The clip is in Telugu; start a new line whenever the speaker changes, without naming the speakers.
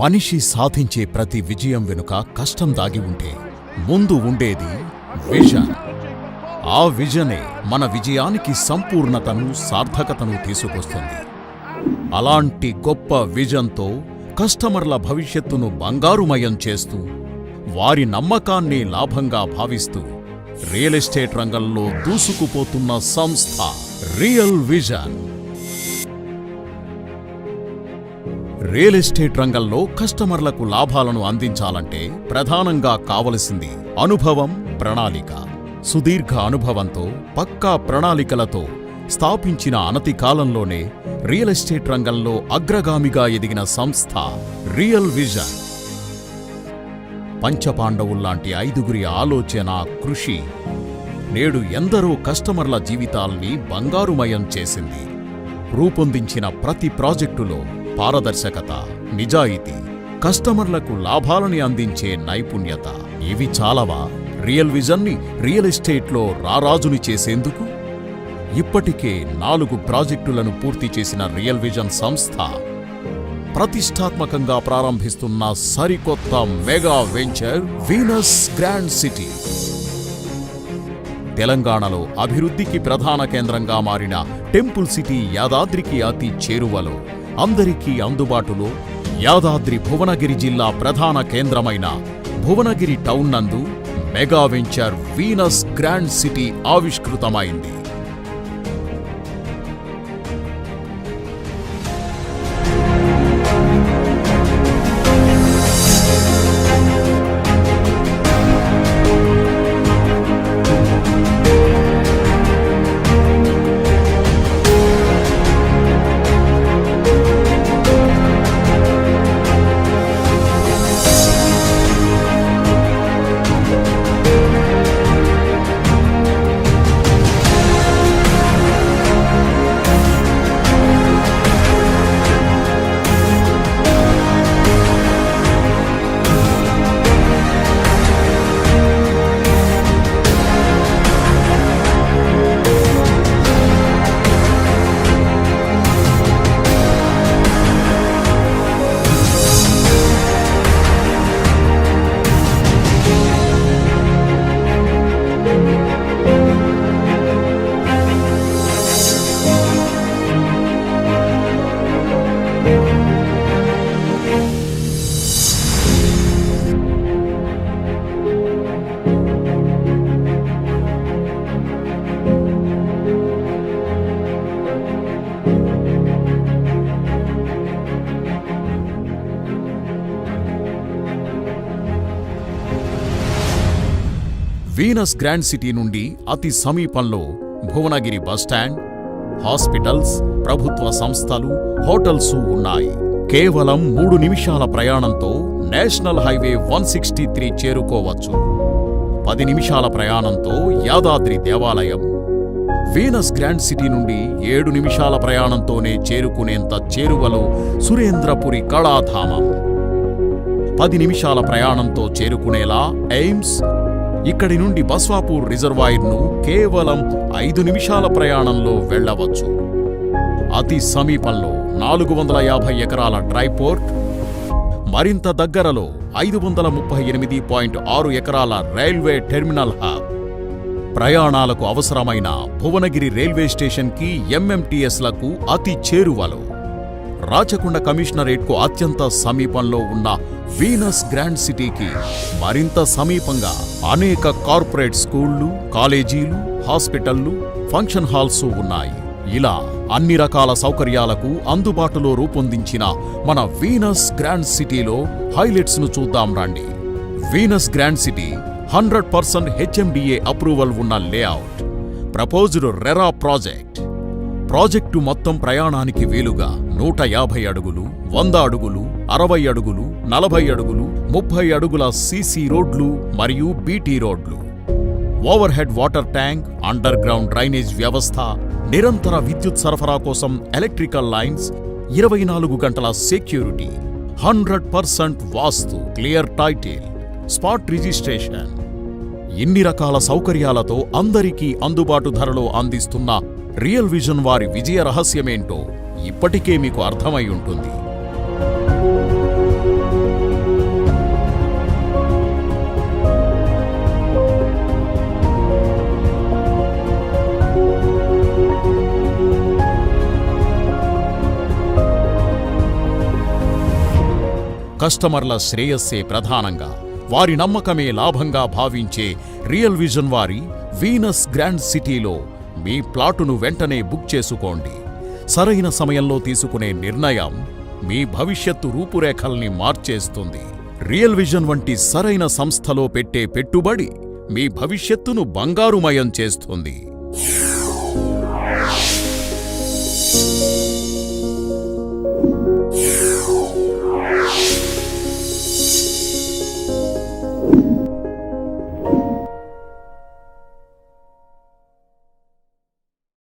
మనిషి సాధించే ప్రతి విజయం వెనుక కష్టం దాగి ఉంటే ముందు ఉండేది విజన్. ఆ విజనే మన విజయానికి సంపూర్ణతను, సార్థకతను తీసుకొస్తుంది. అలాంటి గొప్ప విజన్తో కస్టమర్ల భవిష్యత్తును బంగారుమయం చేస్తూ, వారి నమ్మకాన్ని లాభంగా భావిస్తూ రియల్ ఎస్టేట్ రంగంలో దూసుకుపోతున్న సంస్థ రియల్ విజన్. రియల్ ఎస్టేట్ రంగంలో కస్టమర్లకు లాభాలను అందించాలంటే ప్రధానంగా కావలసింది అనుభవం, ప్రణాళిక. సుదీర్ఘ అనుభవంతో, పక్కా ప్రణాళికలతో స్థాపించిన అనతి కాలంలోనే రియల్ ఎస్టేట్ రంగంలో అగ్రగామిగా ఎదిగిన సంస్థ రియల్ విజన్. పంచపాండవుల్లాంటి 5గురి ఆలోచన, కృషి నేడు ఎందరో కస్టమర్ల జీవితాల్ని బంగారుమయం చేసింది. రూపొందించిన ప్రతి ప్రాజెక్టులో పారదర్శకత, నిజాయితీ, కస్టమర్లకు లాభాలని అందించే నైపుణ్యత ఇవి చాలవా రియల్ విజన్ని రియల్ ఎస్టేట్లో రారాజుని చేసేందుకు? ఇప్పటికే 4 ప్రాజెక్టులను పూర్తి చేసిన రియల్ విజన్ సంస్థ ప్రతిష్టాత్మకంగా ప్రారంభిస్తున్న సరికొత్త mega venture Venus grand city. తెలంగాణలో అభివృద్ధికి ప్రధాన కేంద్రంగా మారిన టెంపుల్ సిటీ యాదాద్రికి అతి చేరువలో, అందరికీ అందుబాటులో, యాదాద్రి భువనగిరి జిల్లా ప్రధాన కేంద్రమైన భువనగిరి టౌన్ నందు mega venture Venus grand city ఆవిష్కృతమైంది. వీనస్ గ్రాండ్ సిటీ నుండి అతి సమీపంలో భువనగిరి బస్టాండ్, హాస్పిటల్స్, ప్రభుత్వ సంస్థలు, హోటల్స్ ఉన్నాయి. కేవలం 3 నిమిషాల ప్రయాణంతో నేషనల్ హైవే 163 చేరుకోవచ్చు. 10 నిమిషాల ప్రయాణంతో యాదాద్రి దేవాలయం. వీనస్ గ్రాండ్ సిటీ నుండి 7 నిమిషాల ప్రయాణంతోనే చేరుకునేంత చేరువలో సురేంద్రపురి కళాధామం. 10 నిమిషాల ప్రయాణంతో చేరుకునేలా ఎయిమ్స్. ఇక్కడి నుండి బస్వాపూర్ రిజర్వాయర్ను కేవలం 5 నిమిషాల ప్రయాణంలో వెళ్లవచ్చు. అతి సమీపంలో 450 ఎకరాల డ్రైపోర్ట్, మరింత దగ్గరలో 538.6 ఎకరాల రైల్వే టెర్మినల్ హబ్. ప్రయాణాలకు అవసరమైన భువనగిరి రైల్వే స్టేషన్కి, ఎంఎంటీఎస్లకు అతి చేరువలో, రాచకొండ కమిషనరేట్కు అత్యంత సమీపంలో ఉన్న వీనస్ గ్రాండ్ సిటీకి మరింత సమీపంగా అనేక కార్పొరేట్ స్కూళ్లు, కాలేజీలు, హాస్పిటళ్లు, ఫంక్షన్ హాల్స్ ఉన్నాయి. ఇలా అన్ని రకాల సౌకర్యాలకు అందుబాటులో రూపొందించిన మన వీనస్ గ్రాండ్ సిటీలో హైలైట్స్ ను చూద్దాం రండి. Venus grand city 100% HMDA approval ఉన్న లేఅవుట్. ప్రపోజ్డ్ రెరా ప్రాజెక్టు మొత్తం ప్రయాణానికి వీలుగా 150 అడుగులు, 100 అడుగులు, 60 అడుగులు, 40 అడుగులు, 30 అడుగుల సీసీ రోడ్లు మరియు బీటీ రోడ్లు, over head water tank, under ground drainage వ్యవస్థ, నిరంతర విద్యుత్ సరఫరా కోసం ఎలక్ట్రికల్ లైన్స్, 24 గంటల సెక్యూరిటీ, 100% వాస్తు, క్లియర్ టైటిల్, స్పాట్ రిజిస్ట్రేషన్. ఇన్ని రకాల సౌకర్యాలతో అందరికీ అందుబాటు ధరలో అందిస్తున్న రియల్ విజన్ వారి విజయ రహస్యమేంటో ఇప్పటికే మీకు అర్థమై ఉంటుంది. కస్టమర్ల శ్రేయస్సే ప్రధానంగా, వారి నమ్మకమే లాభంగా భావించే రియల్ విజన్ వారి వీనస్ గ్రాండ్ సిటీలో మీ ప్లాటును వెంటనే బుక్ చేసుకోండి. సరైన సమయంలో తీసుకునే నిర్ణయం మీ భవిష్యత్తు రూపురేఖల్ని మార్చేస్తుంది. రియల్ విజన్ వంటి సరైన సంస్థలో పెట్టే పెట్టుబడి మీ భవిష్యత్తును బంగారుమయం చేస్తుంది.